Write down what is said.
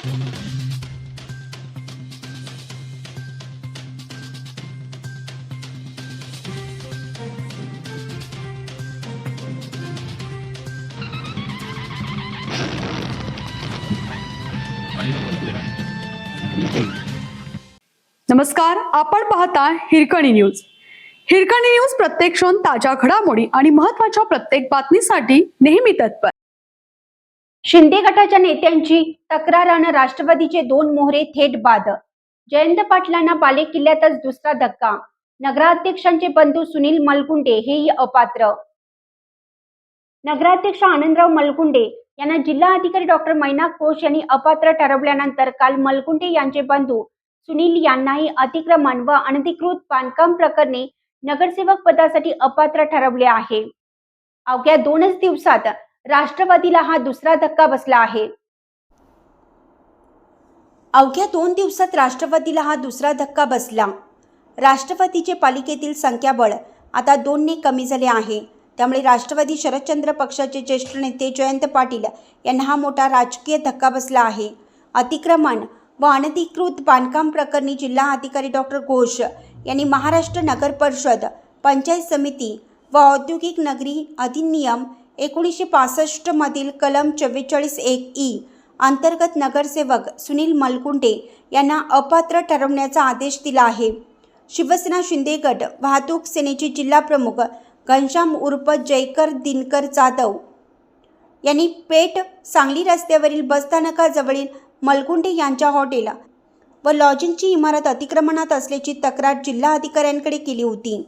नमस्कार, आपण पाहता हिरकणी न्यूज. हिरकणी न्यूज प्रत्येक क्षण ताज्या घडामोडी आणि महत्त्वाच्या प्रत्येक बातमीसाठी नेहमी तत्पर. शिंदे गटाच्या नेत्यांची तक्रारानं राष्ट्रवादीचे 2 मोहरे थेट बाद. जयंत पाटलांना बालेकिल्ल्यातच दुसरा धक्का. नगराध्यक्षांचे बंधू सुनील मलकुंडे हेही अपात्र. नगराध्यक्ष आनंदराव मलकुंडे यांना जिल्हा अधिकारी डॉक्टर मैनाक कोश यांनी अपात्र ठरवल्यानंतर काल मलकुंडे यांचे बंधू सुनील यांनाही अतिक्रमण व अनधिकृत बांधकाम प्रकरणी नगरसेवक पदासाठी अपात्र ठरवले आहे. अवघ्या 2च दिवसात राष्ट्रवादीला हा दुसरा धक्का बसला आहे. अवघ्या 2 दिवसात राष्ट्रवादीला हा दुसरा धक्का बसला. राष्ट्रवादीचे पालिकेतील संख्याबळ आता 2 ने कमी झाले आहे. त्यामुळे राष्ट्रवादी शरदचंद्र पक्षाचे ज्येष्ठ नेते जयंत पाटील यांना हा मोठा राजकीय धक्का बसला आहे. अतिक्रमण व अनधिकृत बांधकाम प्रकरणी जिल्हा अधिकारी डॉक्टर घोष यांनी महाराष्ट्र नगर परिषद पंचायत समिती व औद्योगिक नगरी अधिनियम 1965 मधील कलम 44(1) अंतर्गत नगरसेवक सुनील मलकुंडे यांना अपात्र ठरवण्याचा आदेश दिला आहे. शिवसेना शिंदे गट वाहतूक सेनेचे जिल्हा प्रमुख घनश्याम उर्फ जयकर दिनकर जाधव यांनी पेठ सांगली रस्त्यावरील बसस्थानकाजवळील मलकुंडे यांच्या हॉटेल व लॉजिंगची इमारत अतिक्रमणात असल्याची तक्रार जिल्हा अधिकाऱ्यांकडे केली होती.